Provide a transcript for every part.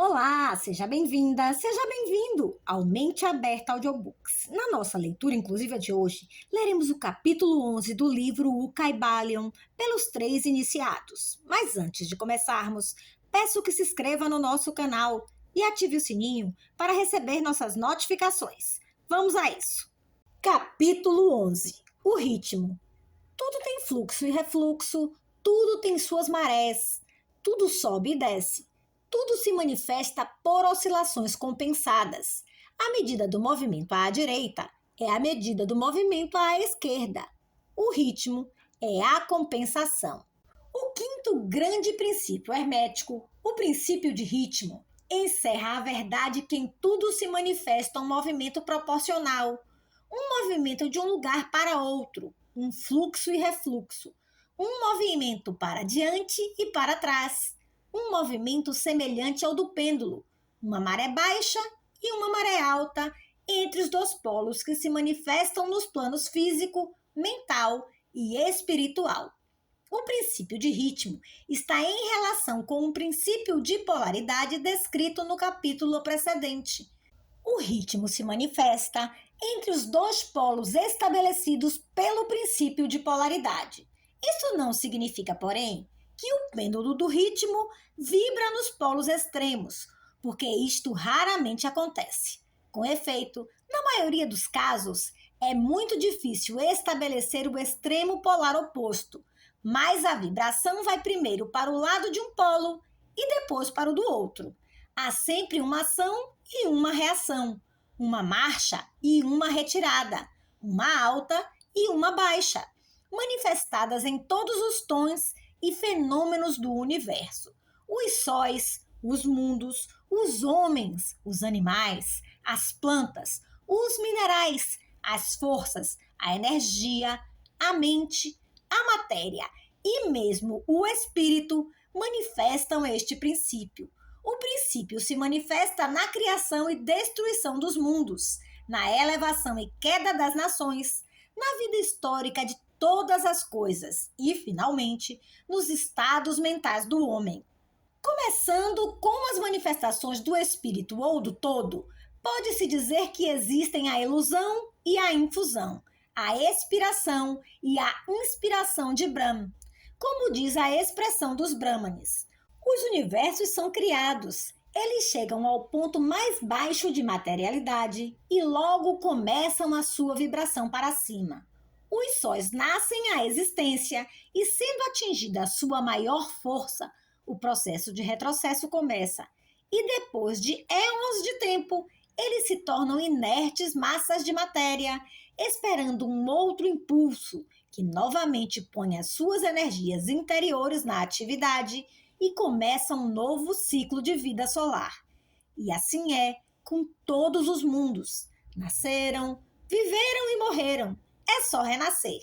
Olá, seja bem-vinda, seja bem-vindo ao Mente Aberta Audiobooks. Na nossa leitura inclusiva de hoje, leremos o capítulo 11 do livro O Caibalion, pelos 3 iniciados. Mas antes de começarmos, peço que se inscreva no nosso canal e ative o sininho para receber nossas notificações. Vamos a isso! Capítulo 11. O ritmo. Tudo tem fluxo e refluxo, tudo tem suas marés, tudo sobe e desce. Tudo se manifesta por oscilações compensadas. A medida do movimento à direita é a medida do movimento à esquerda. O ritmo é a compensação. O quinto grande princípio hermético, o princípio de ritmo, encerra a verdade que em tudo se manifesta um movimento proporcional, um movimento de um lugar para outro, um fluxo e refluxo, um movimento para diante e para trás. Um movimento semelhante ao do pêndulo, uma maré baixa e uma maré alta entre os dois polos que se manifestam nos planos físico, mental e espiritual. O princípio de ritmo está em relação com o princípio de polaridade descrito no capítulo precedente. O ritmo se manifesta entre os dois polos estabelecidos pelo princípio de polaridade. Isso não significa, porém, que o pêndulo do ritmo vibra nos polos extremos, porque isto raramente acontece. Com efeito, na maioria dos casos, é muito difícil estabelecer o extremo polar oposto, mas a vibração vai primeiro para o lado de um polo e depois para o do outro. Há sempre uma ação e uma reação, uma marcha e uma retirada, uma alta e uma baixa, manifestadas em todos os tons e fenômenos do universo. Os sóis, os mundos, os homens, os animais, as plantas, os minerais, as forças, a energia, a mente, a matéria e mesmo o espírito manifestam este princípio. O princípio se manifesta na criação e destruição dos mundos, na elevação e queda das nações, na vida histórica de todas as coisas e, finalmente, nos estados mentais do homem. Começando com as manifestações do espírito ou do todo, pode-se dizer que existem a ilusão e a infusão, a expiração e a inspiração de Brahma, como diz a expressão dos Brahmanes. Os universos são criados, eles chegam ao ponto mais baixo de materialidade e logo começam a sua vibração para cima. Os sóis nascem à existência e, sendo atingida a sua maior força, o processo de retrocesso começa. E depois de éons de tempo, eles se tornam inertes massas de matéria, esperando um outro impulso que novamente põe as suas energias interiores na atividade e começa um novo ciclo de vida solar. E assim é com todos os mundos. Nasceram, viveram e morreram. É só renascer.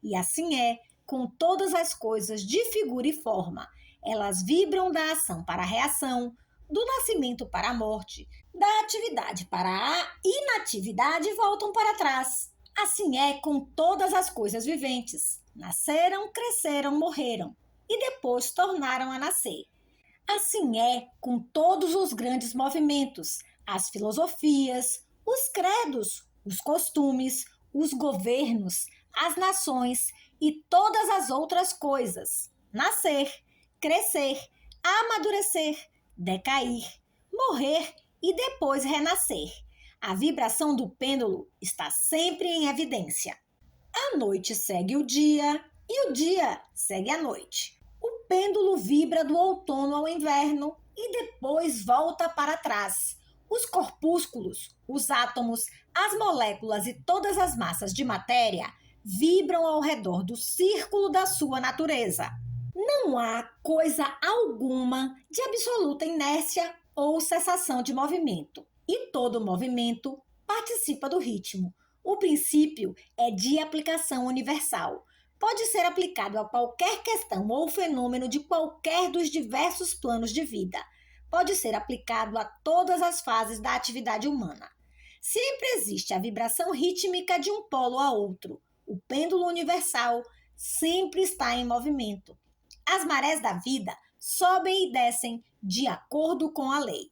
E assim é com todas as coisas de figura e forma. Elas vibram da ação para a reação, do nascimento para a morte, da atividade para a inatividade e voltam para trás. Assim é com todas as coisas viventes. Nasceram, cresceram, morreram e depois tornaram a nascer. Assim é com todos os grandes movimentos, as filosofias, os credos, os costumes, os governos, as nações e todas as outras coisas. Nascer, crescer, amadurecer, decair, morrer e depois renascer. A vibração do pêndulo está sempre em evidência. A noite segue o dia e o dia segue a noite. O pêndulo vibra do outono ao inverno e depois volta para trás. Os corpúsculos, os átomos, as moléculas e todas as massas de matéria vibram ao redor do círculo da sua natureza. Não há coisa alguma de absoluta inércia ou cessação de movimento. E todo movimento participa do ritmo. O princípio é de aplicação universal. Pode ser aplicado a qualquer questão ou fenômeno de qualquer dos diversos planos de vida. Pode ser aplicado a todas as fases da atividade humana. Sempre existe a vibração rítmica de um polo a outro. O pêndulo universal sempre está em movimento. As marés da vida sobem e descem de acordo com a lei.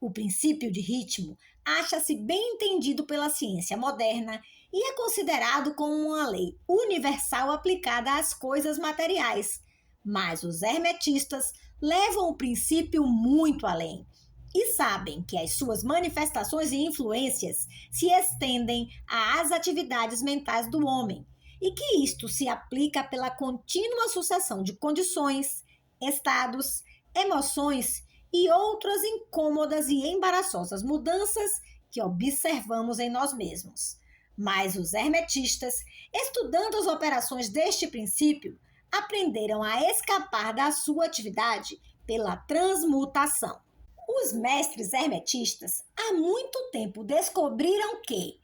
O princípio de ritmo acha-se bem entendido pela ciência moderna e é considerado como uma lei universal aplicada às coisas materiais. Mas os hermetistas levam o princípio muito além e sabem que as suas manifestações e influências se estendem às atividades mentais do homem e que isto se aplica pela contínua sucessão de condições, estados, emoções e outras incômodas e embaraçosas mudanças que observamos em nós mesmos. Mas os hermetistas, estudando as operações deste princípio, aprenderam a escapar da sua atividade pela transmutação. Os mestres hermetistas há muito tempo descobriram que,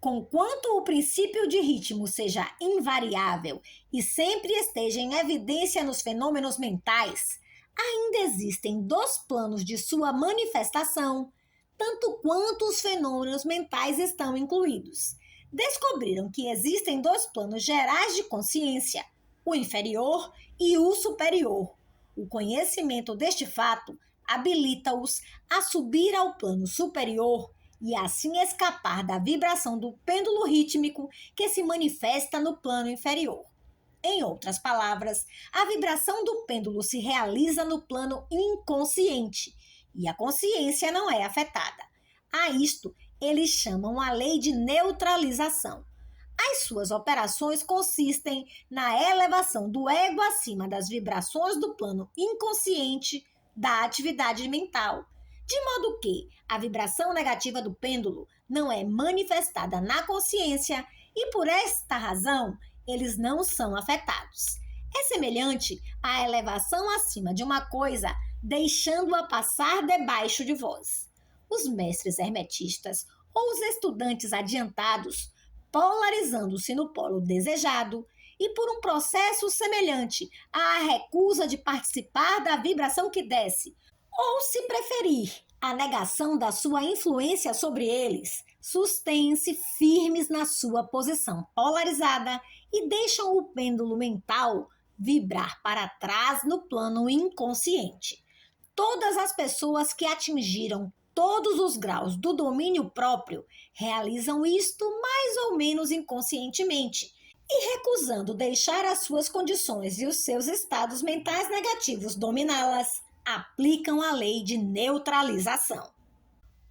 conquanto o princípio de ritmo seja invariável e sempre esteja em evidência nos fenômenos mentais, ainda existem dois planos de sua manifestação, tanto quanto os fenômenos mentais estão incluídos. Descobriram que existem dois planos gerais de consciência, o inferior e o superior. O conhecimento deste fato habilita-os a subir ao plano superior e assim escapar da vibração do pêndulo rítmico que se manifesta no plano inferior. Em outras palavras, a vibração do pêndulo se realiza no plano inconsciente e a consciência não é afetada. A isto eles chamam a lei de neutralização. As suas operações consistem na elevação do ego acima das vibrações do plano inconsciente da atividade mental, de modo que a vibração negativa do pêndulo não é manifestada na consciência e, por esta razão, eles não são afetados. É semelhante à elevação acima de uma coisa, deixando-a passar debaixo de vós. Os mestres hermetistas ou os estudantes adiantados, polarizando-se no polo desejado, e por um processo semelhante à recusa de participar da vibração que desce, ou, se preferir, a negação da sua influência sobre eles, sustêm-se firmes na sua posição polarizada e deixam o pêndulo mental vibrar para trás no plano inconsciente. Todas as pessoas que atingiram todos os graus do domínio próprio realizam isto mais ou menos inconscientemente e, recusando deixar as suas condições e os seus estados mentais negativos dominá-las, aplicam a lei de neutralização.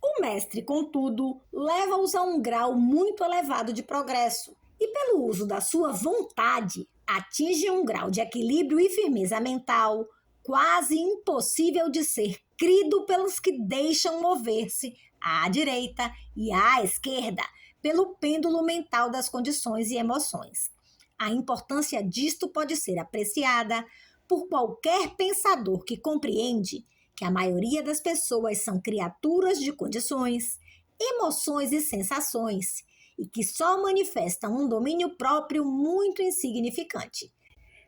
O mestre, contudo, leva-os a um grau muito elevado de progresso e, pelo uso da sua vontade, atinge um grau de equilíbrio e firmeza mental quase impossível de ser crido pelos que deixam mover-se à direita e à esquerda pelo pêndulo mental das condições e emoções. A importância disto pode ser apreciada por qualquer pensador que compreende que a maioria das pessoas são criaturas de condições, emoções e sensações e que só manifestam um domínio próprio muito insignificante.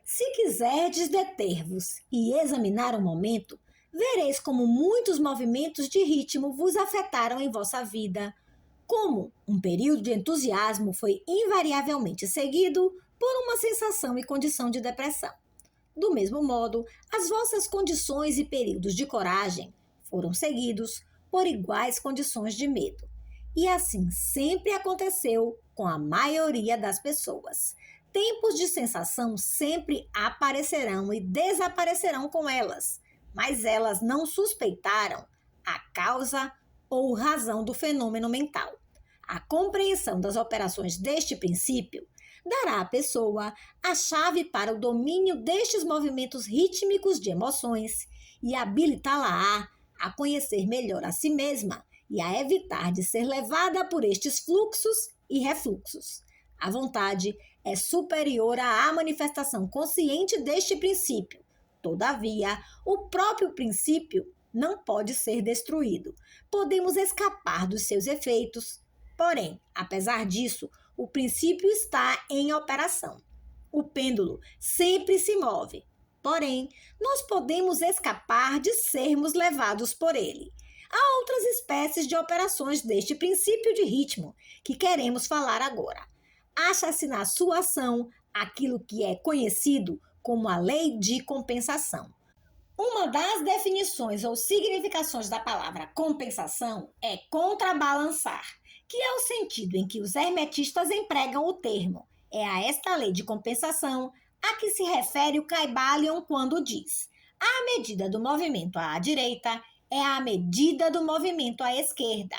Se quiserdes deter-vos e examinar um momento, vereis como muitos movimentos de ritmo vos afetaram em vossa vida, como um período de entusiasmo foi invariavelmente seguido por uma sensação e condição de depressão. Do mesmo modo, as vossas condições e períodos de coragem foram seguidos por iguais condições de medo. E assim sempre aconteceu com a maioria das pessoas. Tempos de sensação sempre aparecerão e desaparecerão com elas, mas elas não suspeitaram a causa ou razão do fenômeno mental. A compreensão das operações deste princípio dará à pessoa a chave para o domínio destes movimentos rítmicos de emoções e habilitá-la a conhecer melhor a si mesma e a evitar de ser levada por estes fluxos e refluxos. A vontade é superior à manifestação consciente deste princípio. Todavia, o próprio princípio não pode ser destruído. Podemos escapar dos seus efeitos. Porém, apesar disso, o princípio está em operação. O pêndulo sempre se move. Porém, nós podemos escapar de sermos levados por ele. Há outras espécies de operações deste princípio de ritmo que queremos falar agora. Acha-se na sua ação aquilo que é conhecido como a lei de compensação. Uma das definições ou significações da palavra compensação é contrabalançar, que é o sentido em que os hermetistas empregam o termo. É a esta lei de compensação a que se refere o Kybalion quando diz: a medida do movimento à direita é a medida do movimento à esquerda.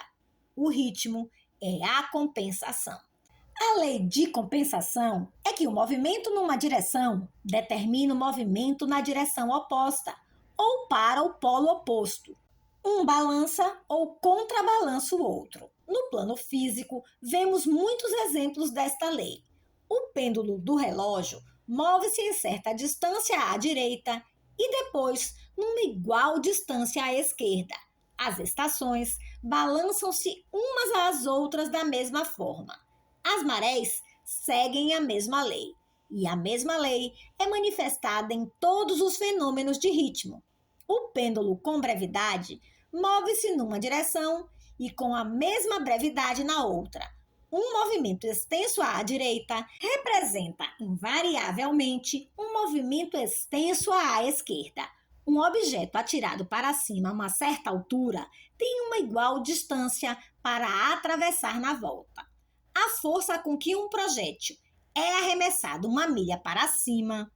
O ritmo é a compensação. A lei de compensação é que o movimento numa direção determina o movimento na direção oposta ou para o polo oposto. Um balança ou contrabalança o outro. No plano físico, vemos muitos exemplos desta lei. O pêndulo do relógio move-se em certa distância à direita e depois numa igual distância à esquerda. As estações balançam-se umas às outras da mesma forma. As marés seguem a mesma lei, e a mesma lei é manifestada em todos os fenômenos de ritmo. O pêndulo com brevidade move-se numa direção e com a mesma brevidade na outra. Um movimento extenso à direita representa invariavelmente um movimento extenso à esquerda. Um objeto atirado para cima a uma certa altura tem uma igual distância para atravessar na volta. A força com que um projétil é arremessado uma milha para cima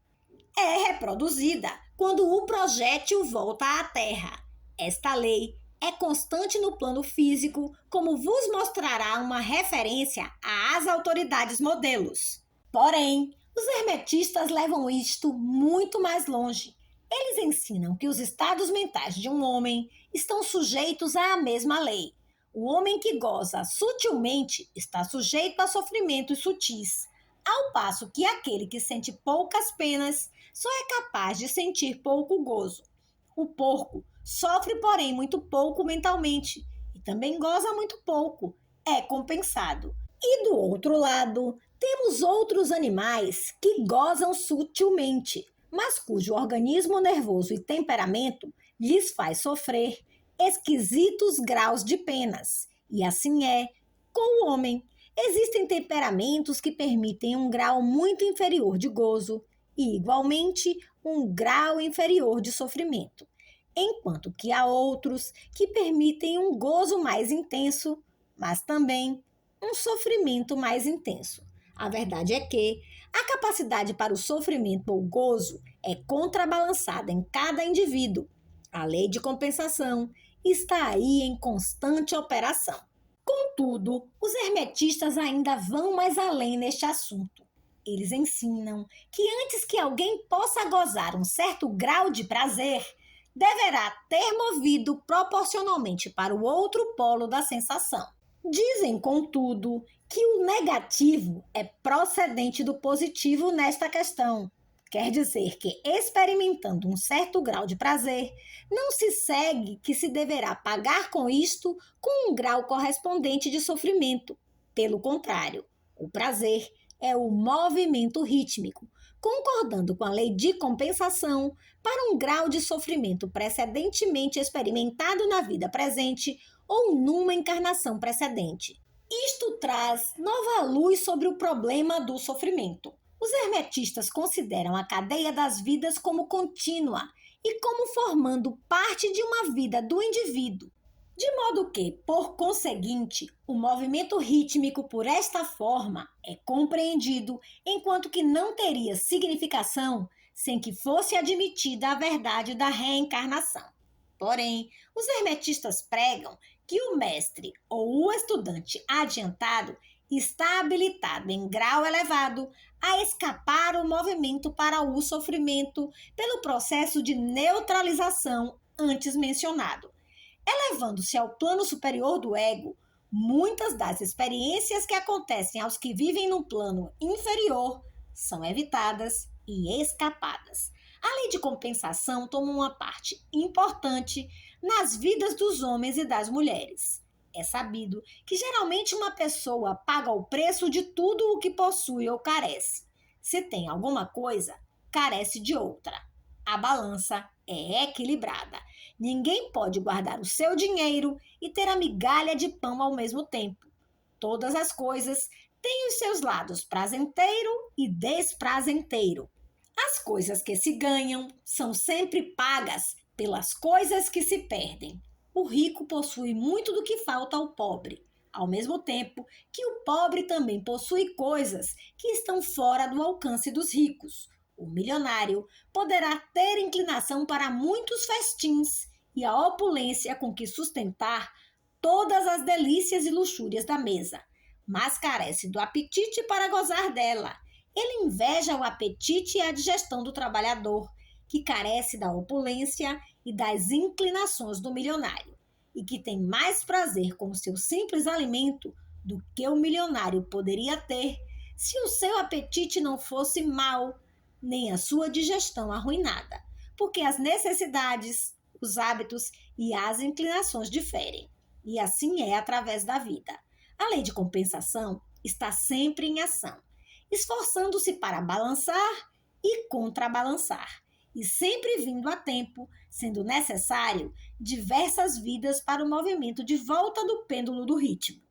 é reproduzida quando o projétil volta à Terra. Esta lei é constante no plano físico, como vos mostrará uma referência às autoridades modelos. Porém, os hermetistas levam isto muito mais longe. Eles ensinam que os estados mentais de um homem estão sujeitos à mesma lei. O homem que goza sutilmente está sujeito a sofrimentos sutis, ao passo que aquele que sente poucas penas só é capaz de sentir pouco gozo. O porco sofre, porém, muito pouco mentalmente e também goza muito pouco, é compensado. E do outro lado, temos outros animais que gozam sutilmente, mas cujo organismo nervoso e temperamento lhes faz sofrer esquisitos graus de penas. E assim é com o homem. Existem temperamentos que permitem um grau muito inferior de gozo e, igualmente, um grau inferior de sofrimento, enquanto que há outros que permitem um gozo mais intenso, mas também um sofrimento mais intenso. A verdade é que a capacidade para o sofrimento ou gozo é contrabalançada em cada indivíduo. A lei de compensação está aí em constante operação. Contudo, os hermetistas ainda vão mais além neste assunto. Eles ensinam que antes que alguém possa gozar um certo grau de prazer, deverá ter movido proporcionalmente para o outro polo da sensação. Dizem, contudo, que o negativo é procedente do positivo nesta questão. Quer dizer que, experimentando um certo grau de prazer, não se segue que se deverá pagar com isto com um grau correspondente de sofrimento. Pelo contrário, o prazer é o movimento rítmico, concordando com a lei de compensação para um grau de sofrimento precedentemente experimentado na vida presente ou numa encarnação precedente. Isto traz nova luz sobre o problema do sofrimento. Os hermetistas consideram a cadeia das vidas como contínua e como formando parte de uma vida do indivíduo, de modo que, por conseguinte, o movimento rítmico por esta forma é compreendido, enquanto que não teria significação sem que fosse admitida a verdade da reencarnação. Porém, os hermetistas pregam que o mestre ou o estudante adiantado está habilitado em grau elevado a escapar o movimento para o sofrimento pelo processo de neutralização antes mencionado. Elevando-se ao plano superior do ego, muitas das experiências que acontecem aos que vivem no plano inferior são evitadas e escapadas. A lei de compensação toma uma parte importante nas vidas dos homens e das mulheres. É sabido que geralmente uma pessoa paga o preço de tudo o que possui ou carece. Se tem alguma coisa, carece de outra. A balança é equilibrada. Ninguém pode guardar o seu dinheiro e ter a migalha de pão ao mesmo tempo. Todas as coisas têm os seus lados prazenteiro e desprazenteiro. As coisas que se ganham são sempre pagas pelas coisas que se perdem. O rico possui muito do que falta ao pobre, ao mesmo tempo que o pobre também possui coisas que estão fora do alcance dos ricos. O milionário poderá ter inclinação para muitos festins e a opulência com que sustentar todas as delícias e luxúrias da mesa, mas carece do apetite para gozar dela. Ele inveja o apetite e a digestão do trabalhador, que carece da opulência e das inclinações do milionário, e que tem mais prazer com o seu simples alimento do que o milionário poderia ter se o seu apetite não fosse mau, nem a sua digestão arruinada, porque as necessidades, os hábitos e as inclinações diferem. E assim é através da vida. A lei de compensação está sempre em ação, esforçando-se para balançar e contrabalançar, e sempre vindo a tempo, sendo necessário diversas vidas para o movimento de volta do pêndulo do ritmo.